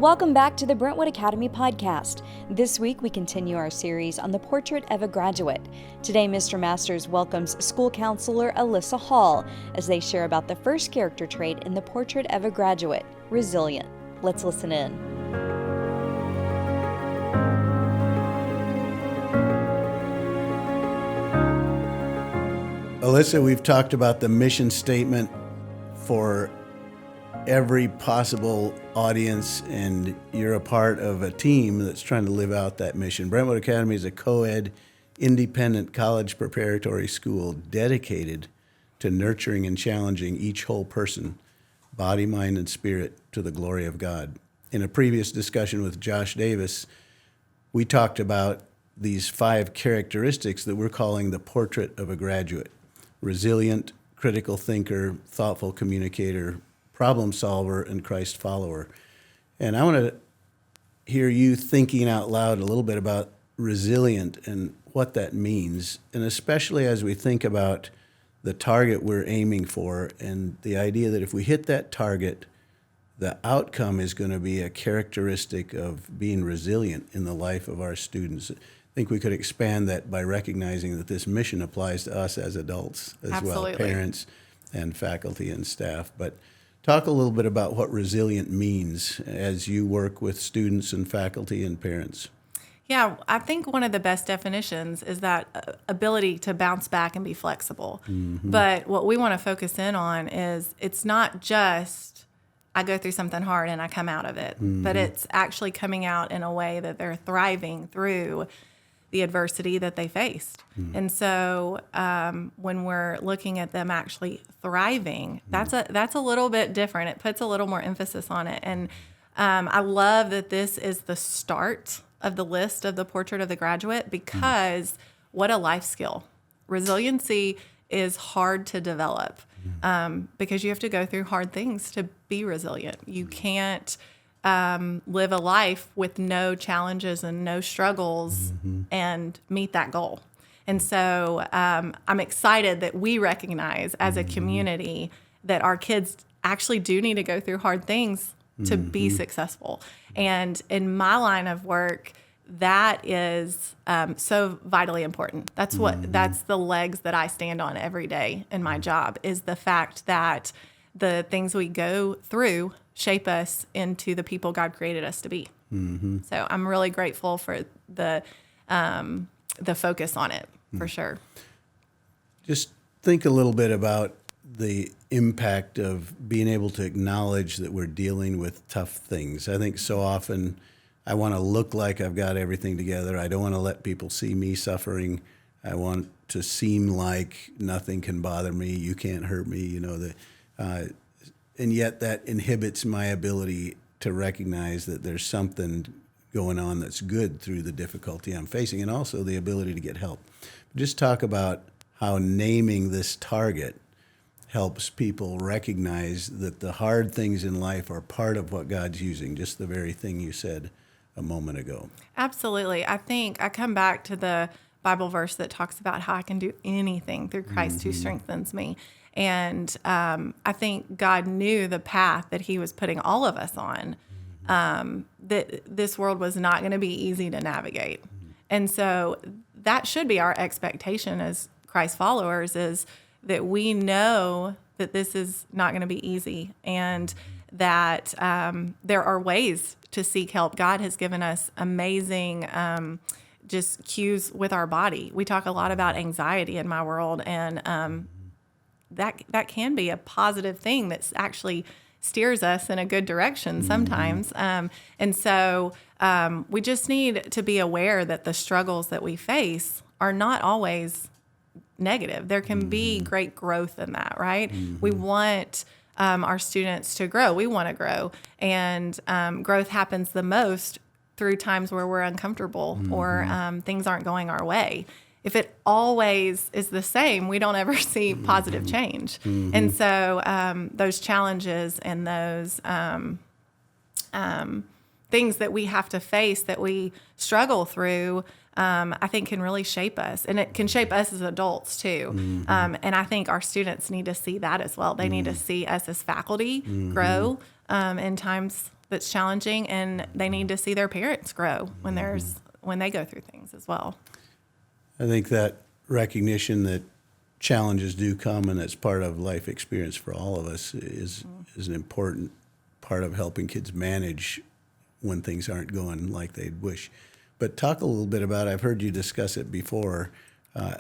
Welcome back to the Brentwood Academy podcast. This week we continue our series on the portrait of a graduate. Today Mr. Masters welcomes school counselor Alyssa Hall as they share about the first character trait in the portrait of a graduate, resilient. Let's listen in. Alyssa, we've talked about the mission statement for every possible audience, and you're a part of a team that's trying to live out that mission. Brentwood Academy is a co-ed, independent college preparatory school dedicated to nurturing and challenging each whole person, body, mind, and spirit, to the glory of God. In a previous discussion with Josh Davis, we talked about these 5 characteristics that we're calling the portrait of a graduate: resilient, critical thinker, thoughtful communicator, problem solver, and Christ follower. And I want to hear you thinking out loud a little bit about resilient and what that means, and especially as we think about the target we're aiming for and the idea that if we hit that target, the outcome is going to be a characteristic of being resilient in the life of our students. I think we could expand that by recognizing that this mission applies to us as adults as Absolutely. well, parents and faculty and staff. But talk a little bit about what resilient means as you work with students and faculty and parents. Yeah, I think one of the best definitions is that ability to bounce back and be flexible. Mm-hmm. But what we want to focus in on is it's not just I go through something hard and I come out of it, but it's actually coming out in a way that they're thriving through the adversity that they faced. And so when we're looking at them actually thriving, that's a little bit different. It puts a little more emphasis on it. And I love that this is the start of the list of the portrait of the graduate, because what a life skill. Resiliency is hard to develop because you have to go through hard things to be resilient. You can't live a life with no challenges and no struggles and meet that goal. And so I'm excited that we recognize as a community that our kids actually do need to go through hard things to be successful. And in my line of work, that is so vitally important. That's that's the legs that I stand on every day in my job, is the fact that the things we go through shape us into the people God created us to be. So I'm really grateful for the focus on it, for sure. Just think a little bit about the impact of being able to acknowledge that we're dealing with tough things. I think so often I want to look like I've got everything together. I don't want to let people see me suffering. I want to seem like nothing can bother me. You can't hurt me. And yet that inhibits my ability to recognize that there's something going on that's good through the difficulty I'm facing, and also the ability to get help. Just talk about how naming this target helps people recognize that the hard things in life are part of what God's using, just the very thing you said a moment ago. Absolutely. I think I come back to the Bible verse that talks about how I can do anything through Christ who strengthens me. And I think God knew the path that he was putting all of us on, that this world was not going to be easy to navigate. And so that should be our expectation as Christ followers, is that we know that this is not going to be easy, and that there are ways to seek help. God has given us amazing just cues with our body. We talk a lot about anxiety in my world, and that can be a positive thing that's actually steers us in a good direction sometimes. And so we just need to be aware that the struggles that we face are not always negative. There can be great growth in that, right? We want our students to grow. We want to grow. And growth happens the most through times where we're uncomfortable or things aren't going our way. If it always is the same, we don't ever see positive change. And so those challenges and those things that we have to face, that we struggle through, I think can really shape us. And it can shape us as adults too. And I think our students need to see that as well. They need to see us as faculty grow in times that's challenging, and they need to see their parents grow when they go through things as well. I think that recognition that challenges do come and it's part of life experience for all of us is an important part of helping kids manage when things aren't going like they'd wish. But talk a little bit about, I've heard you discuss it before,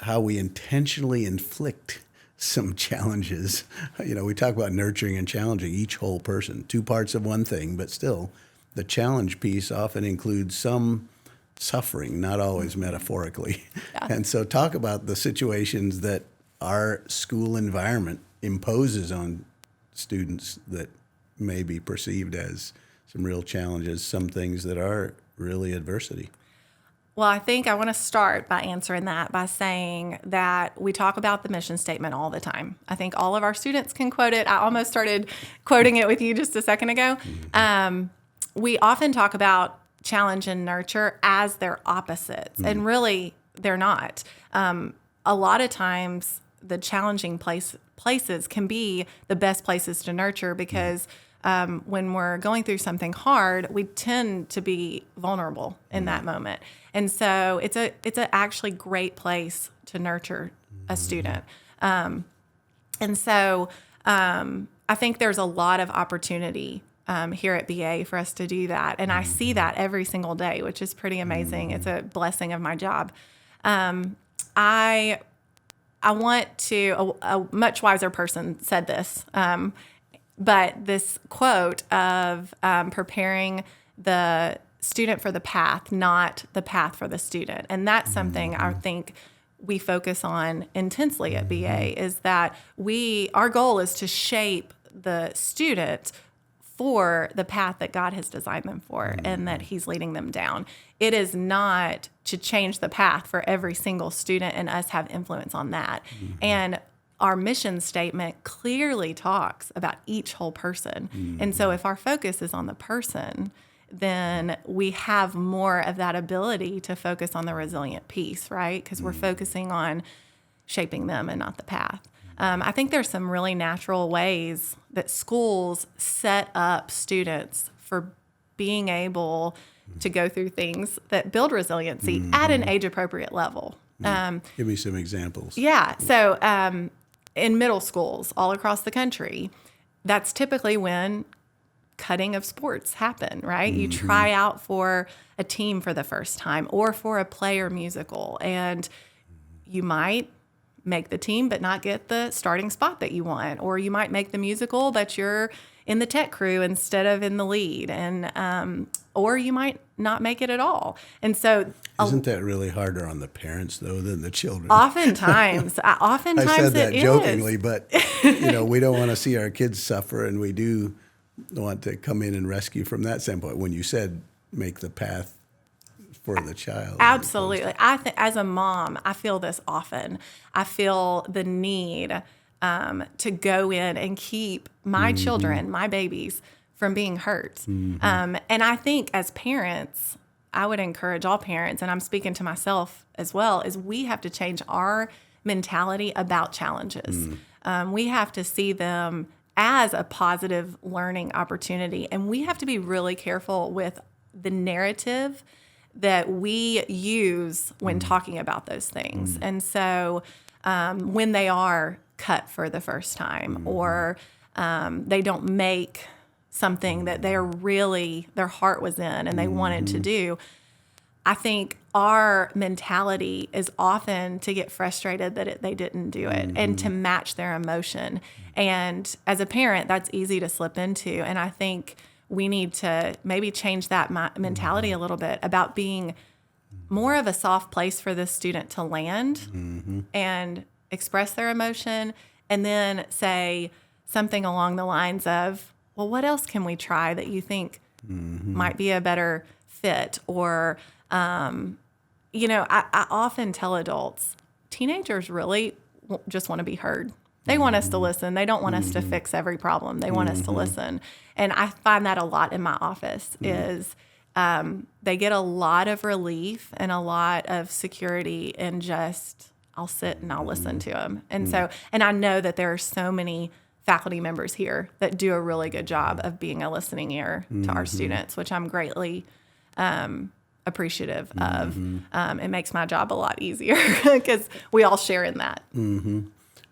how we intentionally inflict some challenges. We talk about nurturing and challenging each whole person, two parts of one thing, but still the challenge piece often includes some suffering, not always metaphorically. Yeah. And so talk about the situations that our school environment imposes on students that may be perceived as some real challenges, some things that are really adversity. Well, I think I want to start by answering that by saying that we talk about the mission statement all the time. I think all of our students can quote it. I almost started quoting it with you just a second ago. We often talk about challenge and nurture as their opposites, and really they're not. A lot of times the challenging places can be the best places to nurture because when we're going through something hard, we tend to be vulnerable in that moment. And so it's a actually great place to nurture a student. And so I think there's a lot of opportunity here at BA for us to do that. And I see that every single day, which is pretty amazing. It's a blessing of my job. I want to, a much wiser person said this, but this quote of preparing the student for the path, not the path for the student. And that's something I think we focus on intensely at BA, is that our goal is to shape the student for the path that God has designed them for and that He's leading them down. It is not to change the path for every single student and us have influence on that. And our mission statement clearly talks about each whole person. And so if our focus is on the person, then we have more of that ability to focus on the resilient piece, right? Because we're focusing on shaping them and not the path. I think there's some really natural ways that schools set up students for being able to go through things that build resiliency at an age-appropriate level. Give me some examples. Yeah. So in middle schools all across the country, that's typically when cutting of sports happen, right? You try out for a team for the first time or for a play or musical, and you might make the team but not get the starting spot that you want, or you might make the musical but you're in the tech crew instead of in the lead, and or you might not make it at all. And so isn't that really harder on the parents though than the children? Oftentimes I said that it jokingly, is. but we don't want to see our kids suffer, and we do want to come in and rescue from that standpoint. When you said make the path for the child. Absolutely. As a mom, I feel this often. I feel the need to go in and keep my children, my babies, from being hurt. And I think as parents, I would encourage all parents, and I'm speaking to myself as well, is we have to change our mentality about challenges. We have to see them as a positive learning opportunity. And we have to be really careful with the narrative that we use when talking about those things. And so when they are cut for the first time, or they don't make something that their heart was in and they wanted to do, I think our mentality is often to get frustrated that they didn't do it and to match their emotion. And as a parent, that's easy to slip into. And I think we need to maybe change that mentality a little bit about being more of a soft place for the student to land and express their emotion, and then say something along the lines of, well, what else can we try that you think might be a better fit? Or, I often tell adults, teenagers really just want to be heard. They want us to listen. They don't want us to fix every problem. They want us to listen. And I find that a lot in my office is they get a lot of relief and a lot of security in just, I'll sit and I'll listen to them. And so, and I know that there are so many faculty members here that do a really good job of being a listening ear to our students, which I'm greatly appreciative of. It makes my job a lot easier because we all share in that.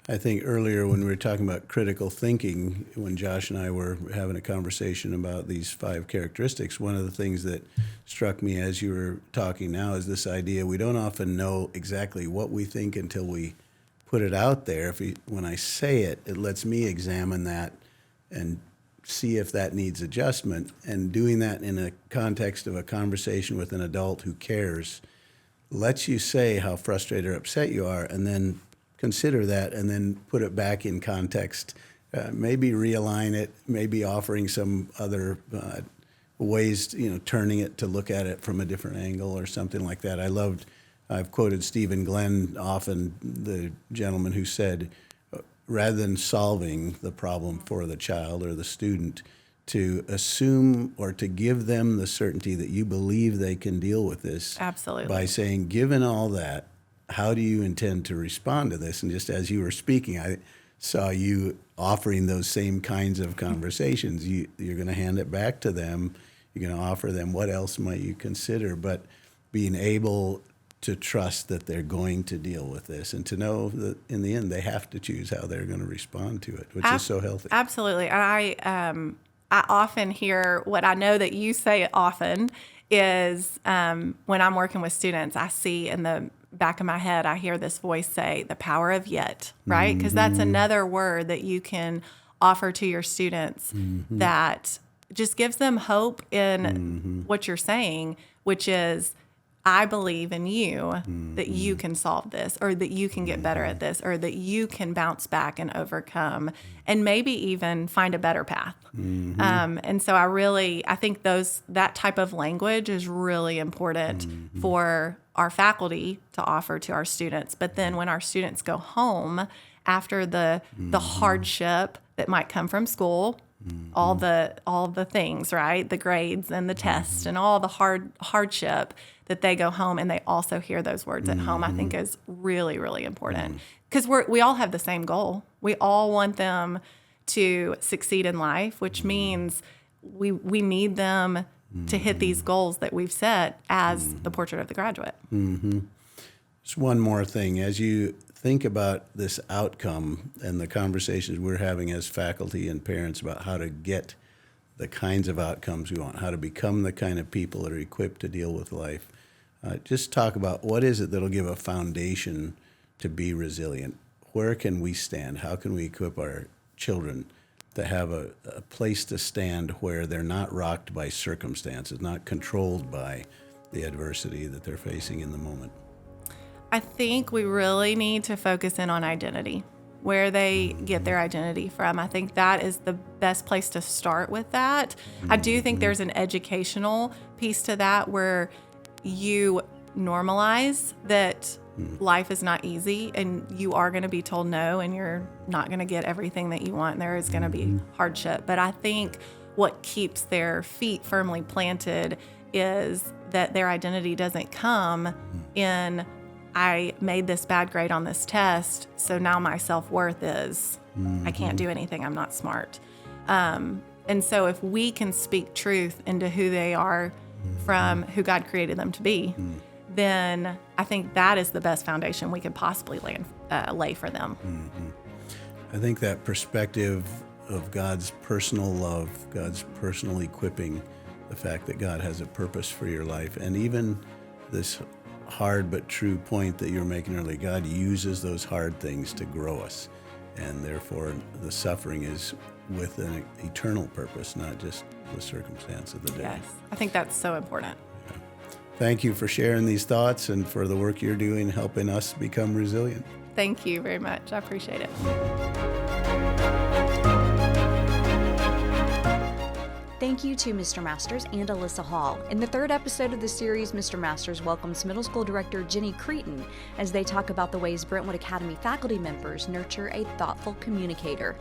I think earlier when we were talking about critical thinking, when Josh and I were having a conversation about these 5 characteristics, one of the things that struck me as you were talking now is this idea we don't often know exactly what we think until we put it out there. When I say it, it lets me examine that and see if that needs adjustment. And doing that in a context of a conversation with an adult who cares lets you say how frustrated or upset you are, and then consider that and then put it back in context, maybe realign it, maybe offering some other ways, turning it to look at it from a different angle or something like that. I've quoted Stephen Glenn often, the gentleman who said, rather than solving the problem for the child or the student, to assume or to give them the certainty that you believe they can deal with this. Absolutely. By saying, given all that, how do you intend to respond to this? And just as you were speaking, I saw you offering those same kinds of conversations. You're going to hand it back to them. You're going to offer them what else might you consider, but being able to trust that they're going to deal with this and to know that in the end they have to choose how they're going to respond to it, which is so healthy. Absolutely. And I often hear what I know that you say often is when I'm working with students, I see in the back of my head, I hear this voice say the power of yet, right? Because that's another word that you can offer to your students that just gives them hope in what you're saying, which is, I believe in you that you can solve this, or that you can get better at this, or that you can bounce back and overcome and maybe even find a better path. And so I think that type of language is really important for our faculty to offer to our students. But then when our students go home after the hardship that might come from school, all the things, right? The grades and the tests and all the hardship, that they go home and they also hear those words at home, I think is really, really important. Because we all have the same goal. We all want them to succeed in life, which means we need them to hit these goals that we've set as the Portrait of the Graduate. Just one more thing. As you think about this outcome and the conversations we're having as faculty and parents about how to get the kinds of outcomes we want, how to become the kind of people that are equipped to deal with life, just talk about what is it that'll give a foundation to be resilient. Where can we stand? How can we equip our children to have a place to stand where they're not rocked by circumstances, not controlled by the adversity that they're facing in the moment? I think we really need to focus in on identity, where they get their identity from. I think that is the best place to start with that. I do think there's an educational piece to that where you normalize that life is not easy and you are going to be told no and you're not going to get everything that you want and there is going to be hardship. But I think what keeps their feet firmly planted is that their identity doesn't come in, I made this bad grade on this test, so now my self-worth is, I can't do anything, I'm not smart. And so if we can speak truth into who they are from who God created them to be, then I think that is the best foundation we could possibly lay for them. I think that perspective of God's personal love, God's personal equipping, the fact that God has a purpose for your life, and even this hard but true point that you were making earlier, God uses those hard things to grow us, and therefore the suffering is with an eternal purpose, not just the circumstance of the day. Yes, I think that's so important. Yeah. Thank you for sharing these thoughts and for the work you're doing helping us become resilient. Thank you very much. I appreciate it. Thank you to Mr. Masters and Alyssa Hall. In the third episode of the series, Mr. Masters welcomes Middle School Director Jenny Cretin as they talk about the ways Brentwood Academy faculty members nurture a thoughtful communicator.